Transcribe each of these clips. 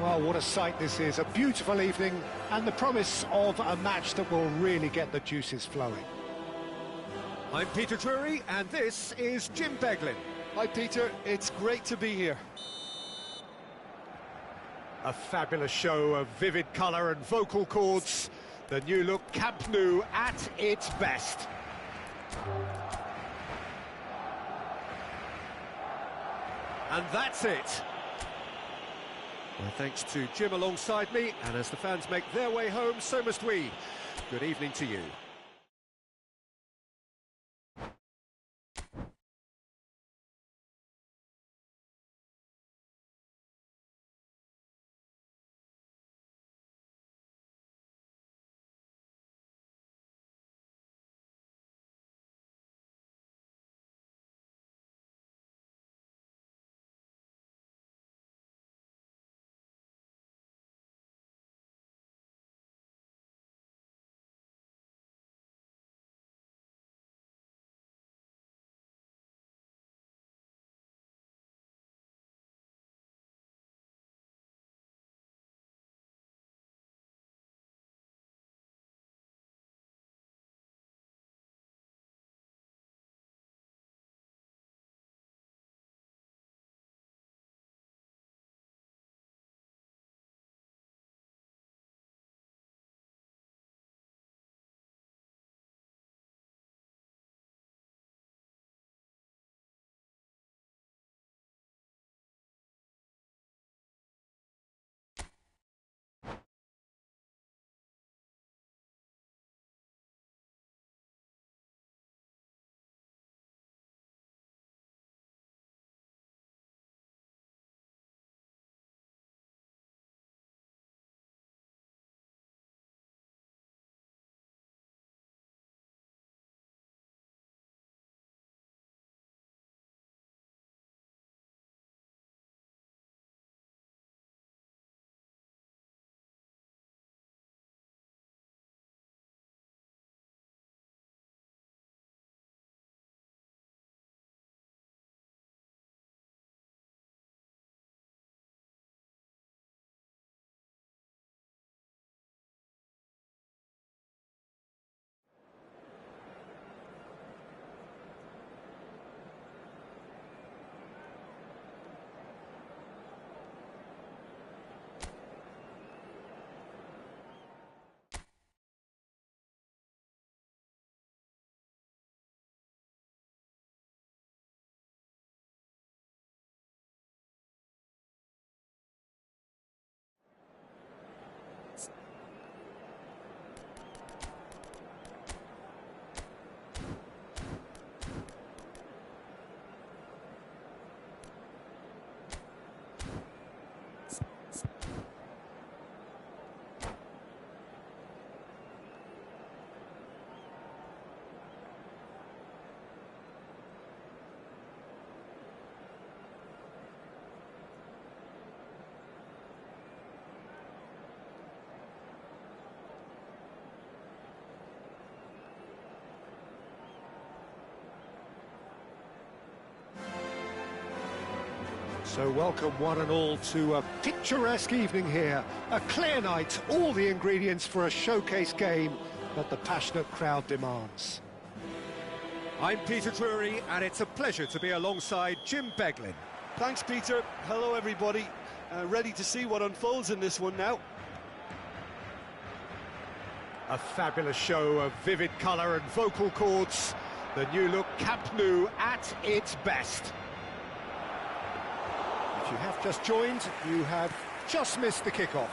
Well, what a sight this is. A beautiful evening and the promise of a match that will really get the juices flowing. I'm Peter Drury, and this is Jim Beglin. Hi, Peter. It's great to be here. A fabulous show of vivid colour and vocal cords. The new look Camp Nou at its best. And that's it. Well, thanks to Jim alongside me, and as the fans make their way home, so must we. Good evening to you. So welcome one and all to a picturesque evening here. A clear night, all the ingredients for a showcase game that the passionate crowd demands. I'm Peter Drury, and it's a pleasure to be alongside Jim Beglin. Thanks, Peter. Hello, everybody. Ready to see what unfolds in this one now. A fabulous show of vivid colour and vocal cords. The new look Camp Nou at its best. If you have just joined, you have just missed the kickoff.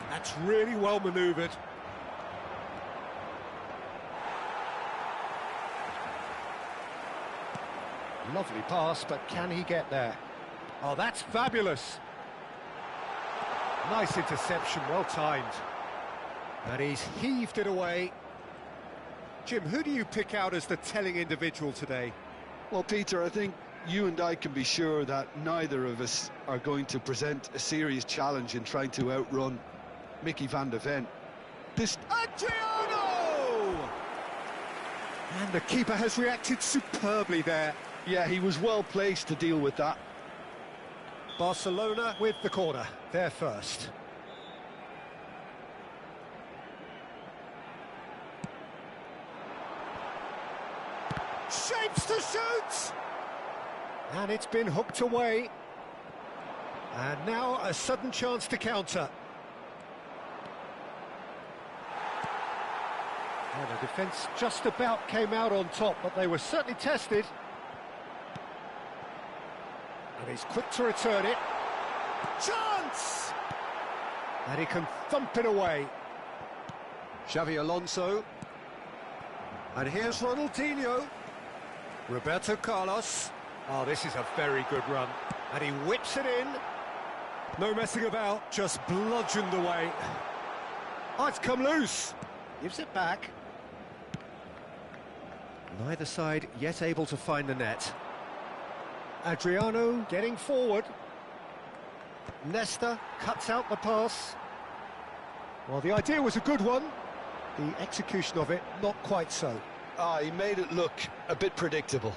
That's really well manoeuvred. Lovely pass, but can he get there? Oh, that's fabulous. Nice interception, well timed. And he's heaved it away. Jim, who do you pick out as the telling individual today? Well, Peter, I think you and I can be sure that neither of us are going to present a serious challenge in trying to outrun Mickey van der Ven. Adriano! And the keeper has reacted superbly there. Yeah, he was well placed to deal with that. Barcelona with the corner, they're first. Shapes to shoot! And it's been hooked away. And now a sudden chance to counter. Well, the defence just about came out on top, but they were certainly tested. And he's quick to return it. Chance! And he can thump it away. Xavi Alonso. And here's Ronaldinho. Roberto Carlos. Oh, this is a very good run. And he whips it in. No messing about, just bludgeoned away. Oh, it's come loose. Gives it back. Neither side yet able to find the net. Adriano getting forward. Nesta cuts out the pass. Well, the idea was a good one. The execution of it, not quite so. Ah, he made it look a bit predictable.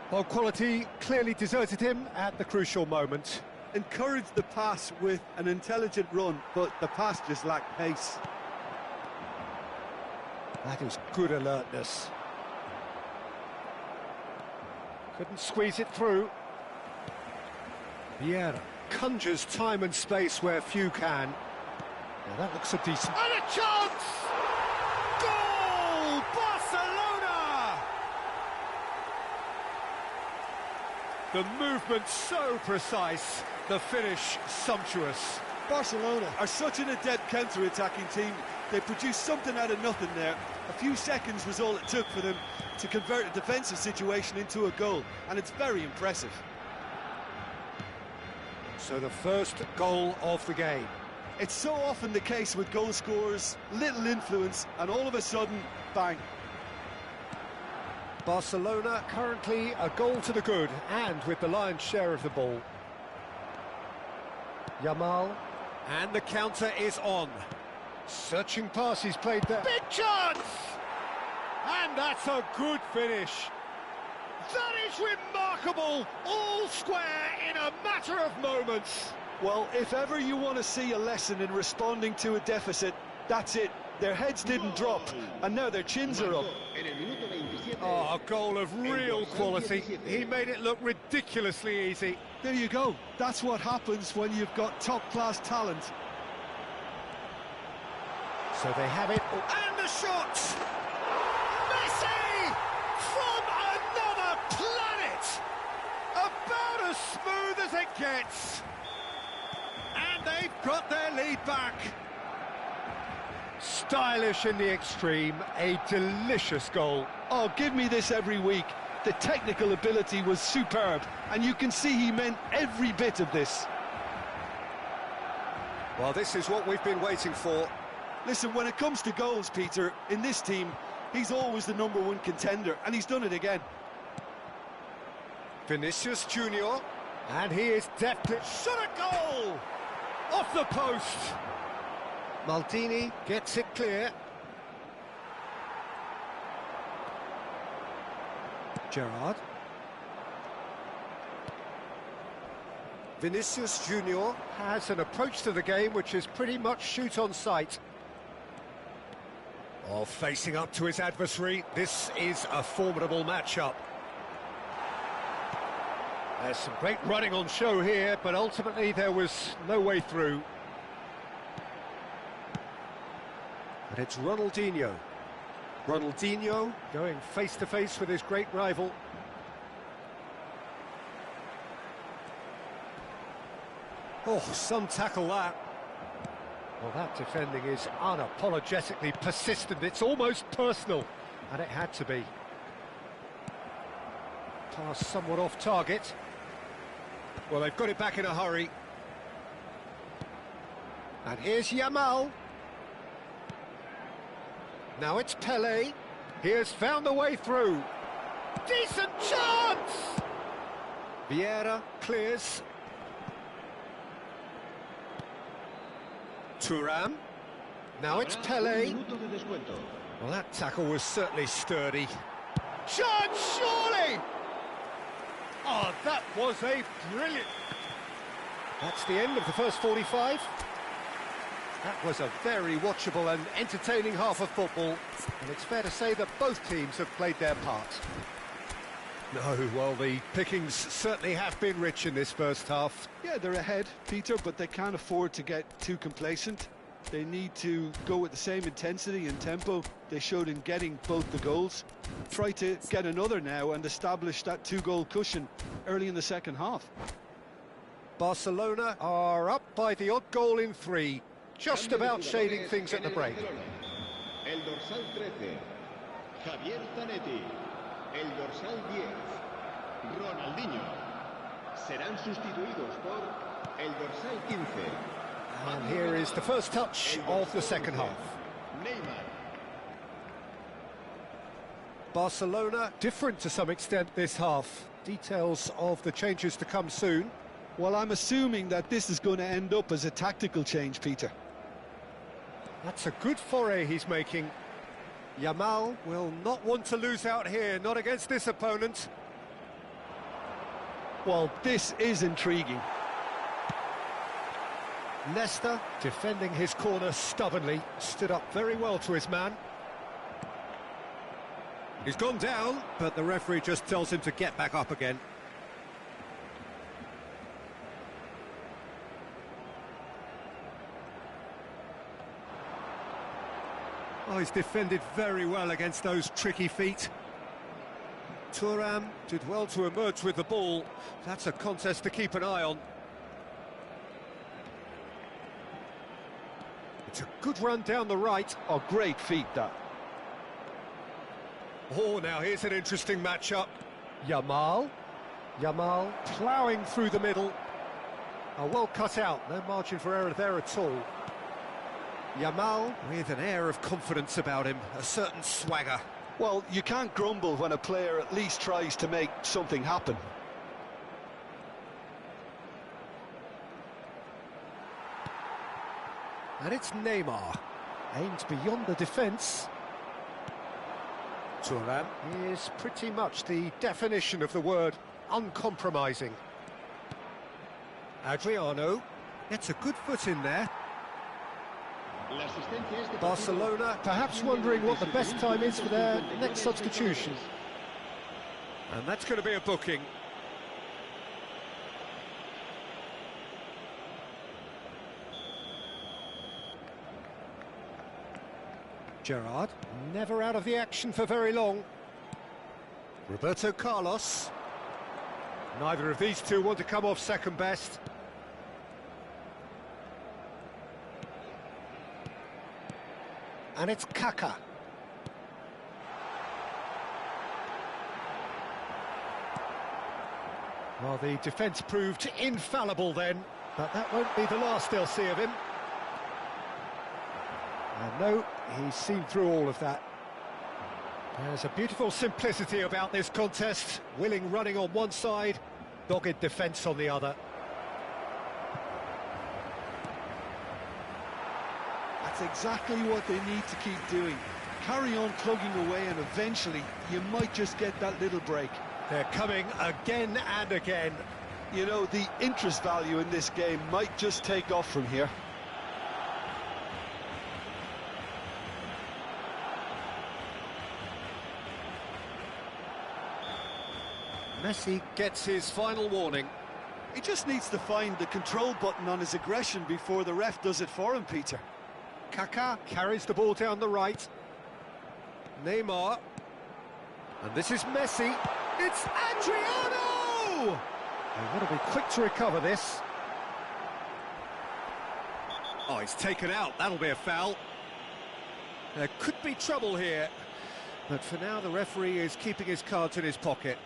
Well, quality clearly deserted him at the crucial moment. Encouraged the pass with an intelligent run, but the pass just lacked pace. That is good alertness. Couldn't squeeze it through. Vieira conjures time and space where few can. Now that looks a decent... And a chance! Goal! Barcelona! The movement so precise, the finish sumptuous. Barcelona are such an adept counter-attacking team. They produced something out of nothing there. A few seconds was all it took for them to convert a defensive situation into a goal, and it's very impressive. So the first goal of the game. It's so often the case with goal scorers, little influence, and all of a sudden, bang. Barcelona currently a goal to the good, and with the lion's share of the ball. Yamal. And the counter is on. Searching pass, he's played there. Big chance! And that's a good finish. That is remarkable, all square in a matter of moments. Well, if ever you want to see a lesson in responding to a deficit, that's it. Their heads didn't drop, and now their chins are up. Oh, a goal of real quality. He made it look ridiculously easy. There you go. That's what happens when you've got top-class talent. So they have it. And the shot! Messi! From another planet! About as smooth as it gets. And they've got their lead back. Stylish in the extreme, a delicious goal. Oh, give me this every week. The technical ability was superb, and you can see he meant every bit of this. Well, this is what we've been waiting for. Listen, when it comes to goals, Peter, in this team, he's always the #1 contender, and he's done it again. Vinicius Junior. And he is definitely... Shot a goal! Off the post! Maldini gets it clear. Gerrard. Vinicius Junior. Has an approach to the game which is pretty much shoot on sight. Oh, facing up to his adversary, this is a formidable matchup. There's some great running on show here, but ultimately there was no way through. And it's Ronaldinho. Ronaldinho going face-to-face with his great rival. Oh, some tackle that. Well, that defending is unapologetically persistent. It's almost personal, and it had to be. Pass somewhat off target. Well, they've got it back in a hurry. And here's Yamal. Now it's Pelé. He has found a way through. Decent chance! Vieira clears. Thuram. Now it's Pelé. Well, that tackle was certainly sturdy. chance, surely! Oh, that was a brilliant... That's the end of the first 45. That was a very watchable and entertaining half of football, and it's fair to say that both teams have played their part. No, well, the pickings certainly have been rich in this first half. Yeah, they're ahead, Peter, but they can't afford to get too complacent. They need to go with the same intensity and tempo they showed in getting both the goals. Try to get another now and establish that two-goal cushion early in the second half. Barcelona are up by the odd goal in 3, just about shading things at the break. El dorsal 13, Javier Zanetti. El dorsal 10, Ronaldinho. Serán sustituidos por el dorsal 15. And here is the first touch of the second half. Neymar. Barcelona different to some extent this half. Details of the changes to come soon. Well, I'm assuming that this is going to end up as a tactical change, Peter. That's a good foray he's making. Yamal will not want to lose out here, not against this opponent. Well, this is intriguing. Leicester defending his corner stubbornly, stood up very well to his man. He's gone down, but the referee just tells him to get back up again. Oh, he's defended very well against those tricky feet. Thuram did well to emerge with the ball. That's a contest to keep an eye on. It's a good run down the right. Oh, great feat, that. Oh, now here's an interesting matchup. Yamal ploughing through the middle. Oh, well cut out, no margin for error there at all. Yamal with an air of confidence about him, a certain swagger. Well, you can't grumble when a player at least tries to make something happen. And it's Neymar, aimed beyond the defence. Thuram is pretty much the definition of the word uncompromising. Adriano gets a good foot in there. Barcelona perhaps wondering what the best time is for their next substitution. And that's going to be a booking. Gerrard, never out of the action for very long. Roberto Carlos. Neither of these two want to come off second best. And it's Kaká. Well, the defence proved infallible then, but that won't be the last they'll see of him. And no, he's seen through all of that. There's a beautiful simplicity about this contest. Willing running on one side, dogged defence on the other. That's exactly what they need to keep doing. Carry on plugging away and eventually you might just get that little break. They're coming again and again. You know, the interest value in this game might just take off from here. Messi gets his final warning. He just needs to find the control button on his aggression before the ref does it for him, Peter. Kaká carries the ball down the right. Neymar. And this is Messi. It's Adriano! They've got to be quick to recover this. Oh, he's taken out. That'll be a foul. There could be trouble here. But for now, the referee is keeping his cards in his pocket.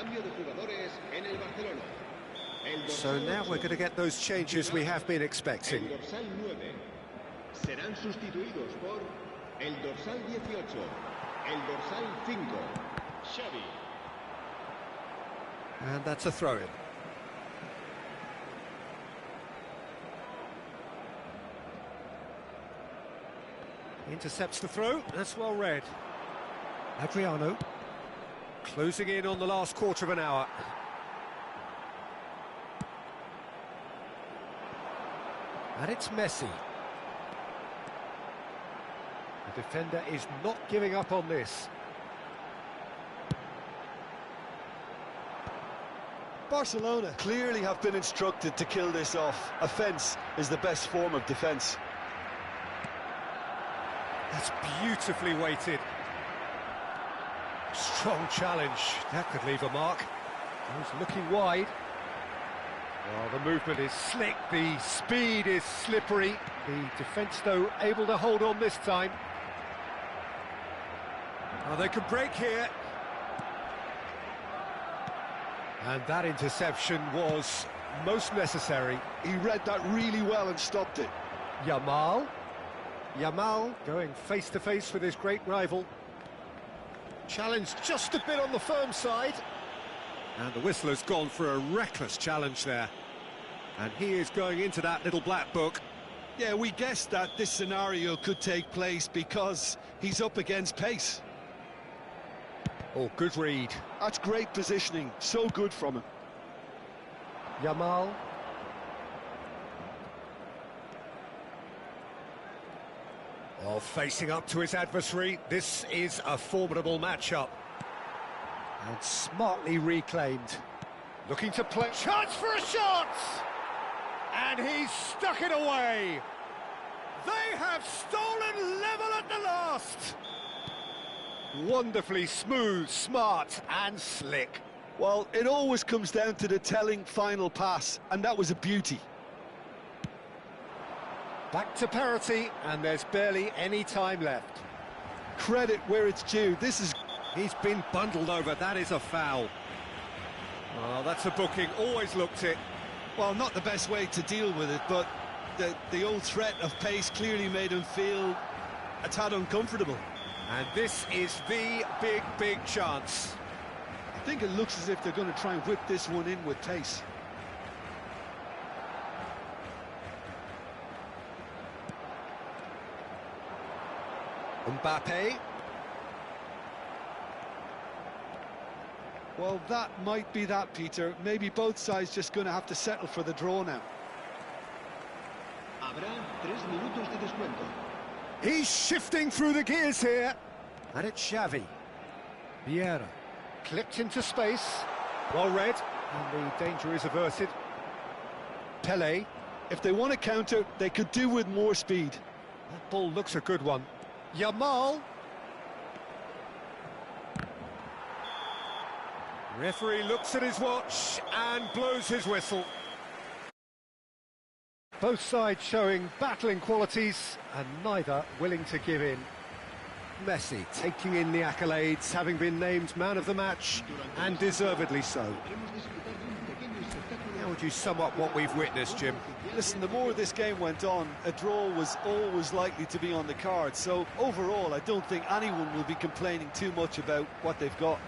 Cambio de jugadores en el Barcelona. So now we're going to get those changes we have been expecting. El dorsal 9. Serán sustituidos por el dorsal 18, el dorsal 5, Xavi. And that's a throw-in. Intercepts the throw, that's well read. Adriano, closing in on the last quarter of an hour. And it's Messi. The defender is not giving up on this. Barcelona clearly have been instructed to kill this off. Offence is the best form of defence. That's beautifully weighted. Strong challenge. That could leave a mark. He's looking wide. Well, the movement is slick, the speed is slippery. The defence, though, able to hold on this time. Oh, they could break here. And that interception was most necessary. He read that really well and stopped it. Yamal going face-to-face with his great rival. Challenge just a bit on the firm side. And the whistler's gone for a reckless challenge there. And he is going into that little black book. Yeah, we guessed that this scenario could take place because he's up against pace. Oh, good read. That's great positioning, so good from him. Yamal. Oh, facing up to his adversary, this is a formidable matchup. And smartly reclaimed. Looking to play. Chance for a shot! And he's stuck it away. They have stolen level at the last. Wonderfully smooth, smart and slick. Well, it always comes down to the telling final pass, and that was a beauty. Back to parity, and there's barely any time left. Credit where it's due. He's been bundled over, that is a foul. Oh, that's a booking, always looked it. Well, not the best way to deal with it, but the old threat of pace clearly made him feel a tad uncomfortable. And this is the big chance. I think it looks as if they're going to try and whip this one in with pace. Mbappe. Well, that might be that, Peter. Maybe both sides just going to have to settle for the draw now. Habrá 3 minutos de descuento. He's shifting through the gears here. And it's Xavi. Vieira. Clipped into space. Well read. And the danger is averted. Pelé. If they want to counter, they could do with more speed. That ball looks a good one. Yamal. Referee looks at his watch and blows his whistle. Both sides showing battling qualities and neither willing to give in. Messi taking in the accolades, having been named man of the match, and deservedly so. How would you sum up what we've witnessed, Jim? Listen, the more this game went on, a draw was always likely to be on the card. So overall, I don't think anyone will be complaining too much about what they've got.